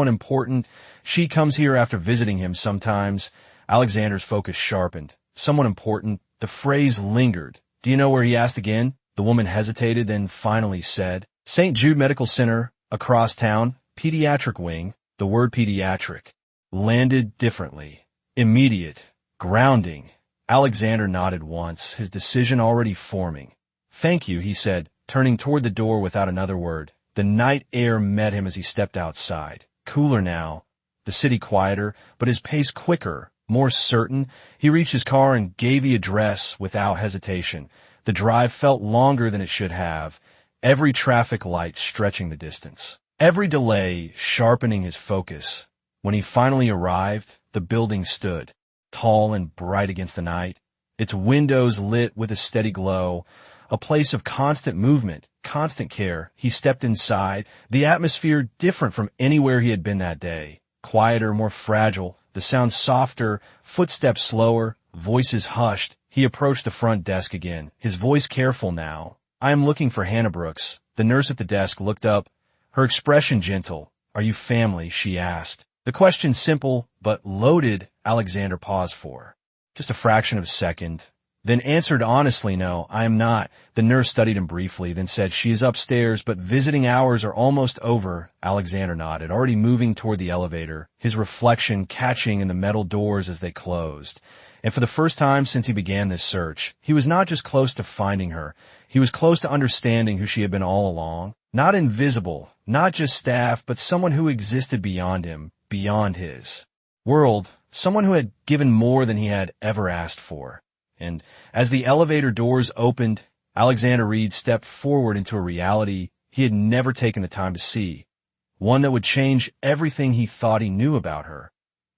important. She comes here after visiting him sometimes." Alexander's focus sharpened. "Someone important." The phrase lingered. "Do you know where?" he asked again. The woman hesitated, then finally said, "St. Jude Medical Center, across town, pediatric wing." The word pediatric landed differently. Immediate. Grounding. Alexander nodded once, his decision already forming. "Thank you," he said, turning toward the door without another word. The night air met him as he stepped outside. Cooler now, the city quieter, but his pace quicker, more certain. He reached his car and gave the address without hesitation. The drive felt longer than it should have, every traffic light stretching the distance, every delay sharpening his focus. When he finally arrived, the building stood, tall and bright against the night, its windows lit with a steady glow, a place of constant movement, constant care. He stepped inside, the atmosphere different from anywhere he had been that day, quieter, more fragile, the sound softer, footsteps slower, voices hushed. He approached the front desk again, his voice careful now. "I am looking for Hannah Brooks." The nurse at the desk looked up, her expression gentle. "Are you family?" she asked. The question simple, but loaded. Alexander paused for just a fraction of a second, then answered honestly, "No, I am not." The nurse studied him briefly, then said, "She is upstairs, but visiting hours are almost over." Alexander nodded, already moving toward the elevator, his reflection catching in the metal doors as they closed. And for the first time since he began this search, he was not just close to finding her, he was close to understanding who she had been all along. Not invisible, not just staff, but someone who existed beyond him, beyond his world, someone who had given more than he had ever asked for. And as the elevator doors opened, Alexander Reed stepped forward into a reality he had never taken the time to see, one that would change everything he thought he knew about her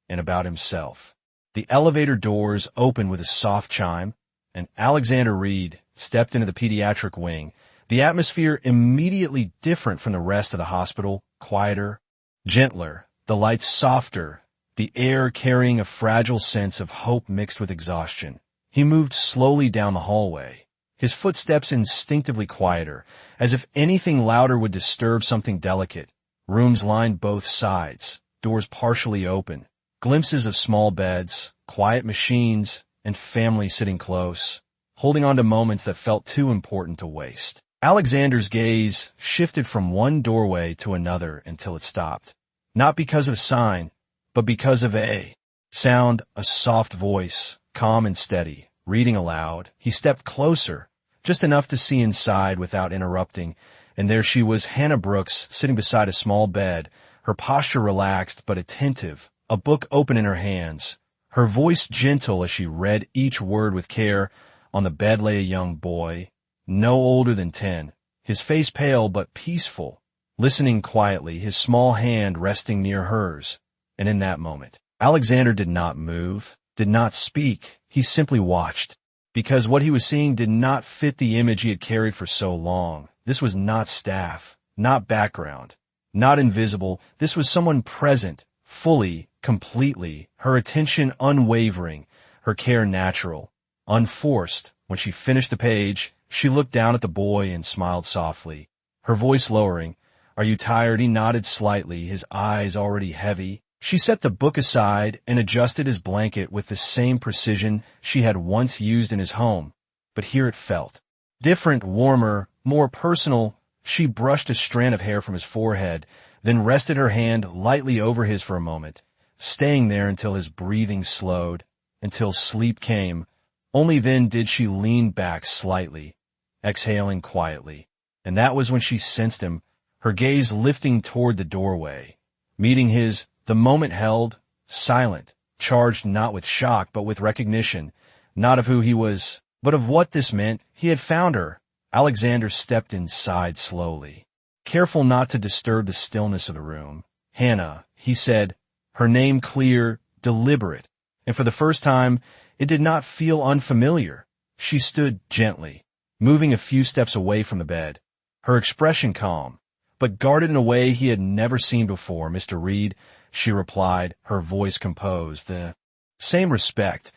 and about himself. The elevator doors opened with a soft chime, and Alexander Reed stepped into the pediatric wing, the atmosphere immediately different from the rest of the hospital, quieter, gentler, the lights softer, the air carrying a fragile sense of hope mixed with exhaustion. He moved slowly down the hallway, his footsteps instinctively quieter, as if anything louder would disturb something delicate. Rooms lined both sides, doors partially open, glimpses of small beds, quiet machines, and family sitting close, holding on to moments that felt too important to waste. Alexander's gaze shifted from one doorway to another until it stopped, not because of a sign, but because of a sound, a soft voice, calm and steady, reading aloud. He stepped closer, just enough to see inside without interrupting, and there she was, Hannah Brooks, sitting beside a small bed, her posture relaxed but attentive, a book open in her hands, her voice gentle as she read each word with care. On the bed lay a young boy, no older than 10, his face pale but peaceful, listening quietly, his small hand resting near hers. And in that moment, Alexander did not move, did not speak. He simply watched, because what he was seeing did not fit the image he had carried for so long. This was not staff, not background, not invisible. This was someone present, fully, completely, her attention unwavering, her care natural, unforced. When she finished the page, she looked down at the boy and smiled softly, her voice lowering. "Are you tired?" He nodded slightly, his eyes already heavy. She set the book aside and adjusted his blanket with the same precision she had once used in his home. But here it felt different, warmer, more personal. She brushed a strand of hair from his forehead, then rested her hand lightly over his for a moment, staying there until his breathing slowed, until sleep came. Only then did she lean back slightly, exhaling quietly. And that was when she sensed him, her gaze lifting toward the doorway, meeting his. The moment held, silent, charged not with shock but with recognition, not of who he was, but of what this meant. He had found her. Alexander stepped inside slowly, careful not to disturb the stillness of the room. "Hannah," he said, her name clear, deliberate, and for the first time it did not feel unfamiliar. She stood gently, moving a few steps away from the bed, her expression calm, but guarded in a way he had never seen before. "Mr. Reed," she replied, her voice composed, the same respect,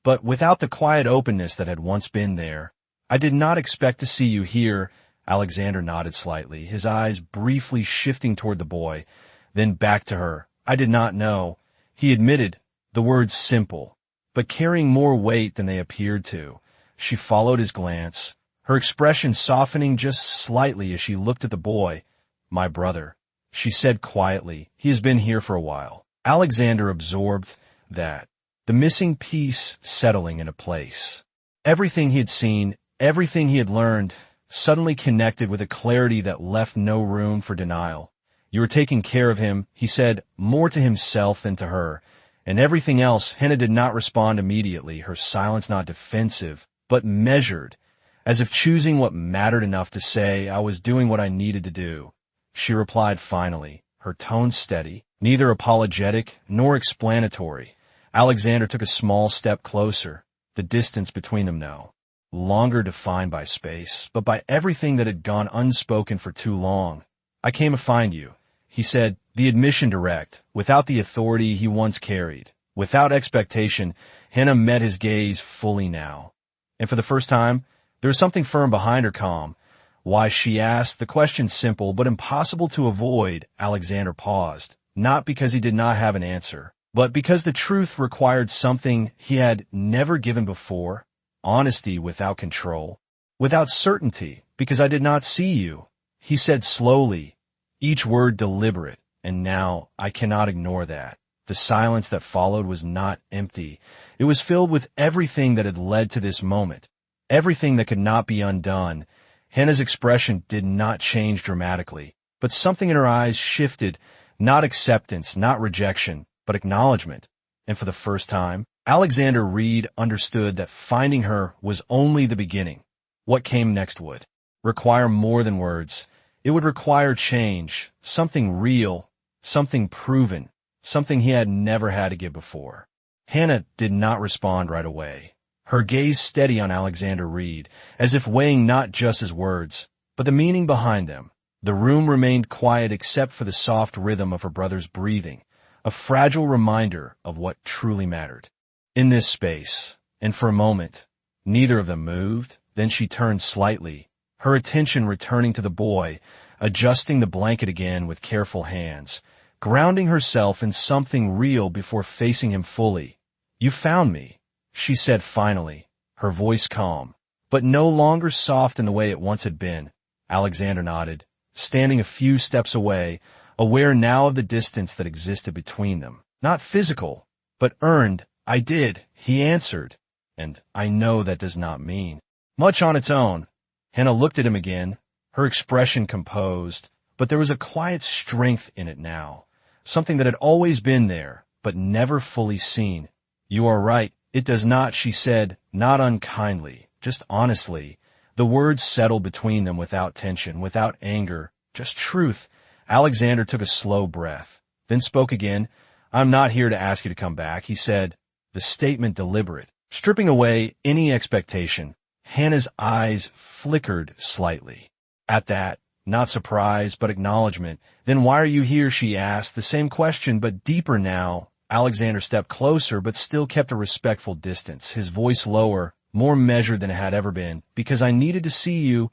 but without the quiet openness that had once been there. "I did not expect to see you here." Alexander nodded slightly, his eyes briefly shifting toward the boy, then back to her. "I did not know." He admitted, the words simple, but carrying more weight than they appeared to. She followed his glance, her expression softening just slightly as she looked at the boy. "My brother," she said quietly. "He has been here for a while." Alexander absorbed that, the missing piece settling into place. Everything he had seen, everything he had learned, suddenly connected with a clarity that left no room for denial. You were taking care of him, he said, more to himself than to her. And everything else, Hannah did not respond immediately, her silence not defensive, but measured, as if choosing what mattered enough to say, I was doing what I needed to do. She replied finally, her tone steady, neither apologetic nor explanatory. Alexander took a small step closer, the distance between them no longer defined by space, but by everything that had gone unspoken for too long. I came to find you, he said, the admission direct, without the authority he once carried. Without expectation, Hannah met his gaze fully now. And for the first time, there was something firm behind her calm. Why, she asked, the question simple but impossible to avoid. Alexander paused, not because he did not have an answer, but because the truth required something he had never given before, honesty without control, without certainty, because I did not see you, he said slowly, each word deliberate, and now I cannot ignore that. The silence that followed was not empty. It was filled with everything that had led to this moment, everything that could not be undone. Hannah's expression did not change dramatically, but something in her eyes shifted, not acceptance, not rejection, but acknowledgement. And for the first time, Alexander Reed understood that finding her was only the beginning. What came next would require more than words. It would require change, something real, something proven, something he had never had to give before. Hannah did not respond right away, her gaze steady on Alexander Reed, as if weighing not just his words, but the meaning behind them. The room remained quiet except for the soft rhythm of her brother's breathing, a fragile reminder of what truly mattered. In this space, and for a moment, neither of them moved. Then she turned slightly, her attention returning to the boy, adjusting the blanket again with careful hands, grounding herself in something real before facing him fully. You found me, she said finally, her voice calm, but no longer soft in the way it once had been. Alexander nodded, standing a few steps away, aware now of the distance that existed between them. Not physical, but earned. I did, he answered, and I know that does not mean much on its own. Hannah looked at him again, her expression composed, but there was a quiet strength in it now, something that had always been there, but never fully seen. You are right, it does not, she said, not unkindly, just honestly. The words settled between them without tension, without anger, just truth. Alexander took a slow breath, then spoke again. I'm not here to ask you to come back, he said, the statement deliberate, stripping away any expectation. Hannah's eyes flickered slightly. At that, not surprise, but acknowledgement. Then why are you here, she asked, the same question, but deeper now. Alexander stepped closer, but still kept a respectful distance, his voice lower, more measured than it had ever been. Because I needed to see you,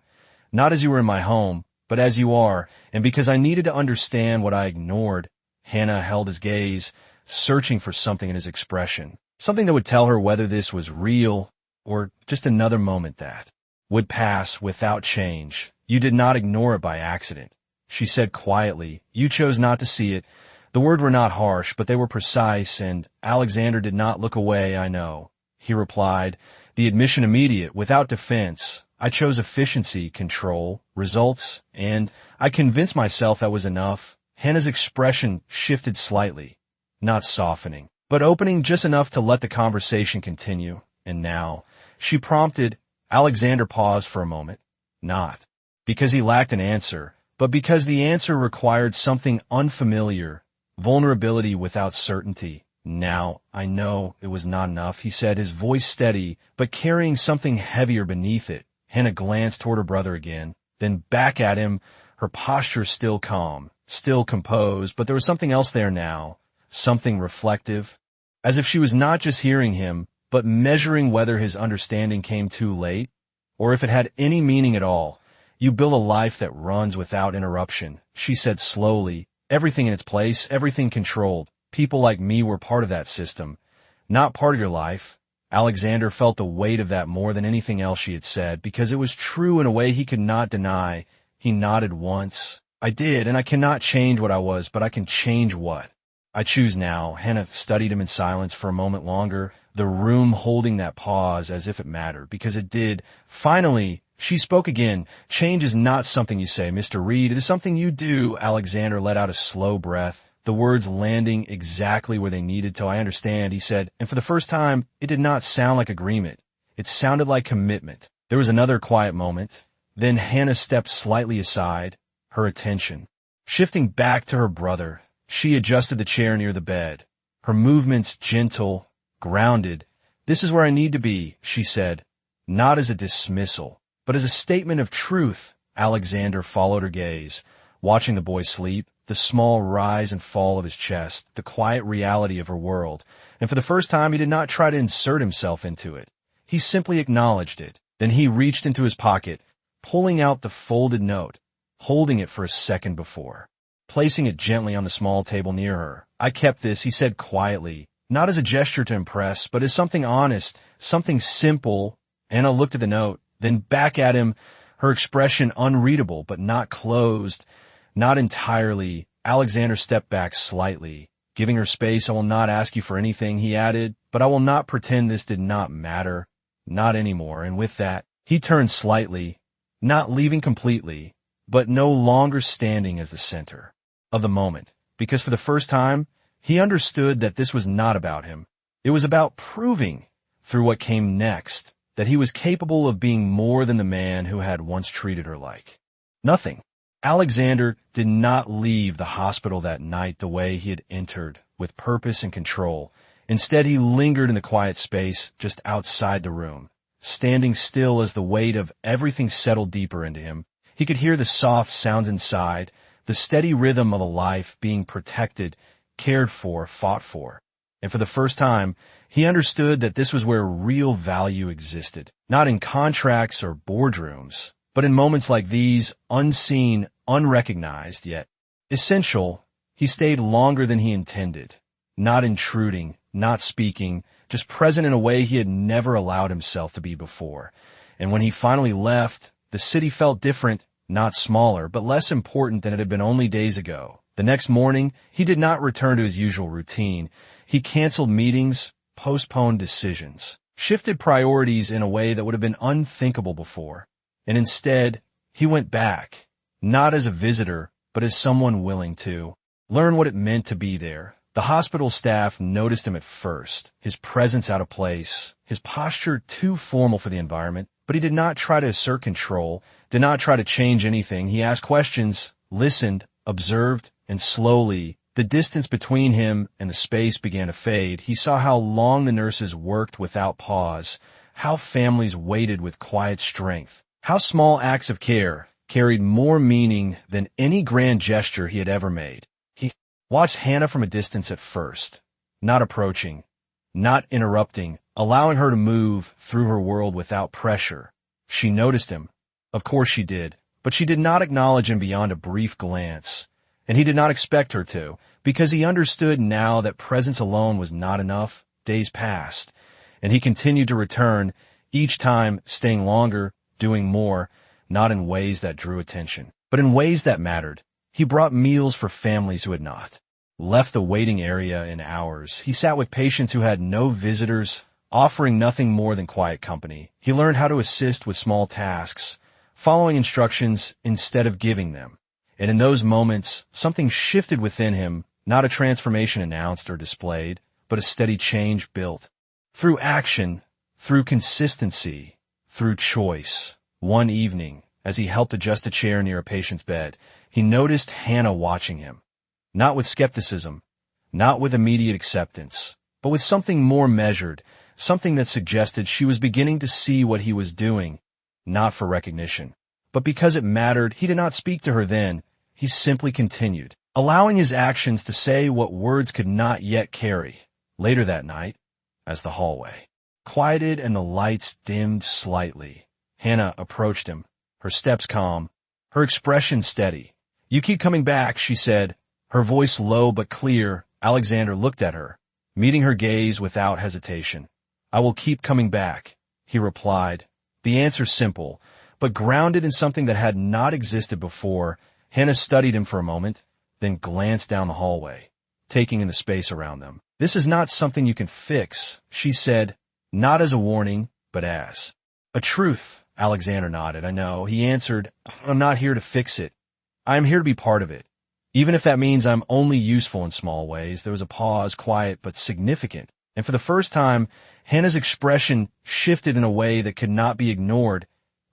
not as you were in my home, but as you are, and because I needed to understand what I ignored. Hannah held his gaze, searching for something in his expression, something that would tell her whether this was real or just another moment that would pass without change. You did not ignore it by accident, she said quietly. You chose not to see it. The words were not harsh, but they were precise, and Alexander did not look away, I know. He replied, the admission immediate, without defense. I chose efficiency, control, results, and I convinced myself that was enough. Hannah's expression shifted slightly, not softening, but opening just enough to let the conversation continue. And now, she prompted. Alexander paused for a moment, not because he lacked an answer, but because the answer required something unfamiliar, vulnerability without certainty. Now, I know it was not enough, he said, his voice steady, but carrying something heavier beneath it. Hannah glanced toward her brother again, then back at him, her posture still calm, still composed, but there was something else there now, something reflective, as if she was not just hearing him, but measuring whether his understanding came too late, or if it had any meaning at all. You build a life that runs without interruption, she said slowly, everything in its place, everything controlled. People like me were part of that system, not part of your life. Alexander felt the weight of that more than anything else she had said, because it was true in a way he could not deny. He nodded once. I did, and I cannot change what I was, but I can change what I choose now. Hannah studied him in silence for a moment longer, the room holding that pause as if it mattered, because it did. Finally, she spoke again. Change is not something you say, Mr. Reed. It is something you do. Alexander let out a slow breath, the words landing exactly where they needed. Till I understand, he said, and for the first time, it did not sound like agreement. It sounded like commitment. There was another quiet moment. Then Hannah stepped slightly aside, her attention shifting back to her brother. She adjusted the chair near the bed, her movements gentle, grounded. This is where I need to be, she said, not as a dismissal, but as a statement of truth. Alexander followed her gaze, watching the boy sleep, the small rise and fall of his chest, the quiet reality of her world. And for the first time, he did not try to insert himself into it. He simply acknowledged it. Then he reached into his pocket, pulling out the folded note, holding it for a second before placing it gently on the small table near her. I kept this, he said quietly, not as a gesture to impress, but as something honest, something simple. Anna looked at the note, then back at him, her expression unreadable, but not closed, not entirely. Alexander stepped back slightly, giving her space. I will not ask you for anything, he added, but I will not pretend this did not matter. Not anymore. And with that, he turned slightly, not leaving completely, but no longer standing as the center of the moment, because for the first time, he understood that this was not about him. It was about proving, through what came next, that he was capable of being more than the man who had once treated her like nothing. Alexander did not leave the hospital that night the way he had entered, with purpose and control. Instead, he lingered in the quiet space just outside the room, standing still as the weight of everything settled deeper into him. He could hear the soft sounds inside, the steady rhythm of a life being protected, cared for, fought for. And for the first time, he understood that this was where real value existed, not in contracts or boardrooms, but in moments like these, unseen, unrecognized, yet essential. He stayed longer than he intended, not intruding, not speaking, just present in a way he had never allowed himself to be before. And when he finally left, the city felt different, not smaller, but less important than it had been only days ago. The next morning, he did not return to his usual routine. He canceled meetings, postponed decisions, shifted priorities in a way that would have been unthinkable before. And instead, he went back, not as a visitor, but as someone willing to learn what it meant to be there. The hospital staff noticed him at first, his presence out of place, his posture too formal for the environment, but he did not try to assert control, did not try to change anything. He asked questions, listened, observed, and slowly, the distance between him and the space began to fade. He saw how long the nurses worked without pause, how families waited with quiet strength, how small acts of care carried more meaning than any grand gesture he had ever made. He watched Hannah from a distance at first, not approaching, not interrupting, allowing her to move through her world without pressure. She noticed him. Of course she did, but she did not acknowledge him beyond a brief glance. And he did not expect her to, because he understood now that presence alone was not enough. Days passed, and he continued to return, each time staying longer, doing more, not in ways that drew attention, but in ways that mattered. He brought meals for families who had not left the waiting area in hours. He sat with patients who had no visitors, offering nothing more than quiet company. He learned how to assist with small tasks, following instructions instead of giving them. And in those moments, something shifted within him, not a transformation announced or displayed, but a steady change built. Through action, through consistency, through choice. One evening, as he helped adjust a chair near a patient's bed, he noticed Hannah watching him. Not with skepticism, not with immediate acceptance, but with something more measured, something that suggested she was beginning to see what he was doing, not for recognition. But because it mattered, he did not speak to her then. He simply continued, allowing his actions to say what words could not yet carry. Later that night, as the hallway quieted and the lights dimmed slightly, Hannah approached him, her steps calm, her expression steady. "You keep coming back," she said, her voice low but clear. Alexander looked at her, meeting her gaze without hesitation. "I will keep coming back," he replied. The answer simple, but grounded in something that had not existed before. Hannah studied him for a moment, then glanced down the hallway. taking in the space around them. "This is not something you can fix," she said, not as a warning, but as a truth. Alexander nodded. "I know." He answered, "I'm not here to fix it. I am here to be part of it. Even if that means I'm only useful in small ways." There was a pause, quiet but significant. And for the first time, Hannah's expression shifted in a way that could not be ignored,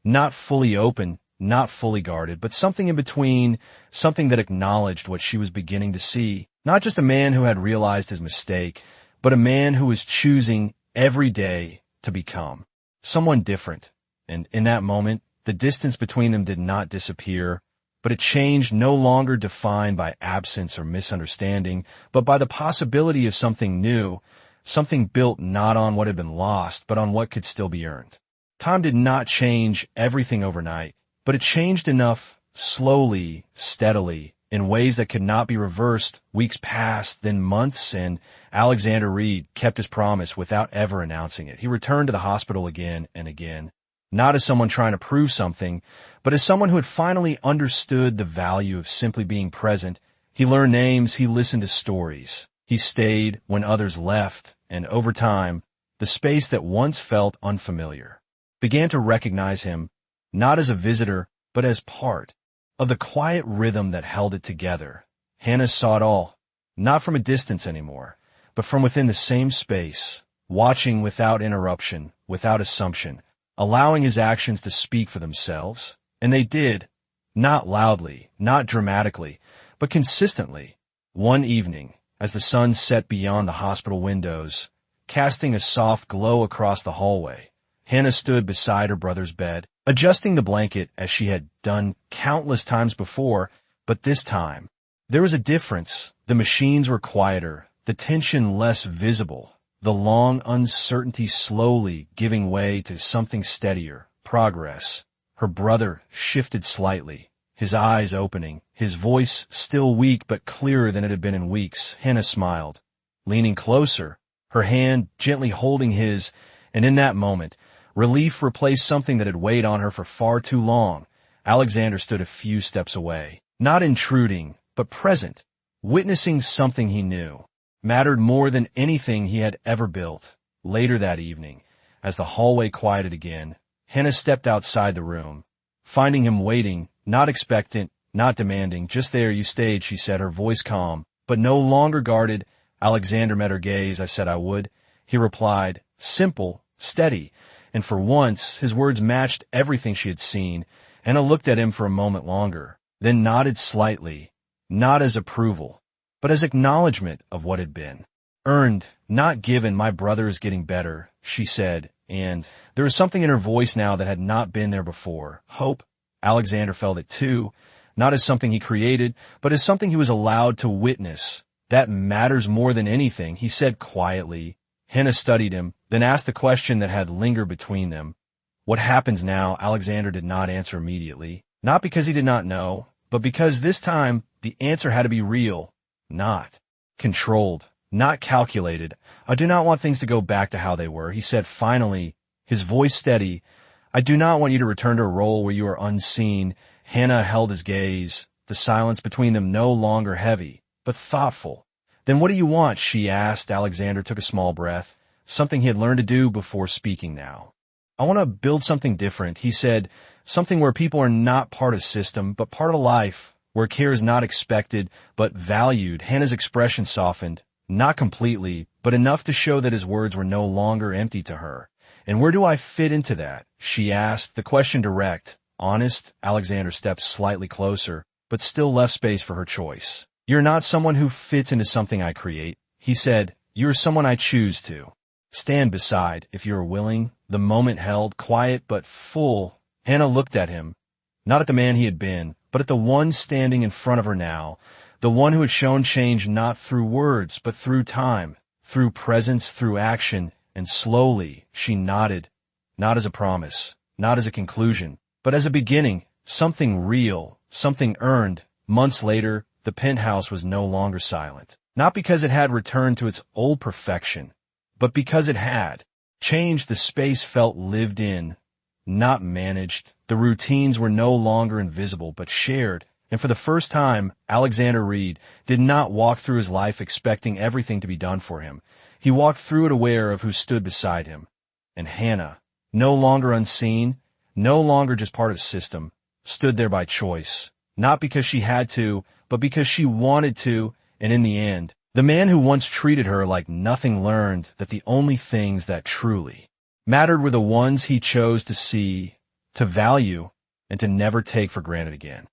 not fully open, not fully guarded, but something in between, something that acknowledged what she was beginning to see. Not just a man who had realized his mistake, but a man who was choosing every day to become someone different. And in that moment, the distance between them did not disappear, but it changed, no longer defined by absence or misunderstanding, but by the possibility of something new, something built not on what had been lost, but on what could still be earned. Time did not change everything overnight, but it changed enough, slowly, steadily, in ways that could not be reversed. Weeks passed, then months, and Alexander Reed kept his promise without ever announcing it. He returned to the hospital again and again, not as someone trying to prove something, but as someone who had finally understood the value of simply being present. He learned names, he listened to stories. He stayed when others left, and over time, the space that once felt unfamiliar began to recognize him, not as a visitor, but as part of the quiet rhythm that held it together. Hannah saw it all, not from a distance anymore, but from within the same space, watching without interruption, without assumption, allowing his actions to speak for themselves. And they did, not loudly, not dramatically, but consistently. One evening, as the sun set beyond the hospital windows, casting a soft glow across the hallway, Hannah stood beside her brother's bed, adjusting the blanket as she had done countless times before, but this time, there was a difference. The machines were quieter, the tension less visible, the long uncertainty slowly giving way to something steadier, progress. Her brother shifted slightly, his eyes opening, his voice still weak but clearer than it had been in weeks. Hannah smiled, leaning closer, her hand gently holding his, and in that moment, relief replaced something that had weighed on her for far too long. Alexander stood a few steps away, not intruding, but present, witnessing something he knew mattered more than anything he had ever built. Later that evening, as the hallway quieted again, Hannah stepped outside the room, finding him waiting, not expectant, not demanding. "Just there you stayed," she said, her voice calm, but no longer guarded. Alexander met her gaze. "I said I would," he replied, simple, steady, and for once his words matched everything she had seen. Hannah looked at him for a moment longer, then nodded slightly, not as approval, but as acknowledgement of what had been. "Earned, not given. My brother is getting better," she said, and there was something in her voice now that had not been there before. Hope. Alexander felt it too, not as something he created, but as something he was allowed to witness. "That matters more than anything," he said quietly. Hannah studied him, then asked the question that had lingered between them. "What happens now?" Alexander did not answer immediately, not because he did not know, but because this time the answer had to be real, not controlled, not calculated. "I do not want things to go back to how they were," he said finally, his voice steady. "I do not want you to return to a role where you are unseen." Hannah held his gaze, the silence between them no longer heavy, but thoughtful. "Then what do you want?" she asked. Alexander took a small breath, something he had learned to do before speaking now. "I want to build something different," he said, "something where people are not part of system, but part of life, where care is not expected, but valued." Hannah's expression softened, not completely, but enough to show that his words were no longer empty to her. "And where do I fit into that?" she asked, the question direct, honest. Alexander stepped slightly closer, but still left space for her choice. "You're not someone who fits into something I create," he said. "You're someone I choose to stand beside, if you're willing." The moment held, quiet but full. Hannah looked at him, not at the man he had been, but at the one standing in front of her now, the one who had shown change not through words, but through time, through presence, through action. And slowly she nodded, not as a promise, not as a conclusion, but as a beginning, something real, something earned. Months later, the penthouse was no longer silent, not because it had returned to its old perfection, but because it had changed. The space felt lived in, not managed. The routines were no longer invisible, but shared, And for the first time, Alexander Reed did not walk through his life expecting everything to be done for him. He walked through it aware of who stood beside him. And Hannah, no longer unseen, no longer just part of the system, stood there by choice. Not because she had to, but because she wanted to, and in the end, the man who once treated her like nothing learned that the only things that truly mattered were the ones he chose to see, to value, and to never take for granted again.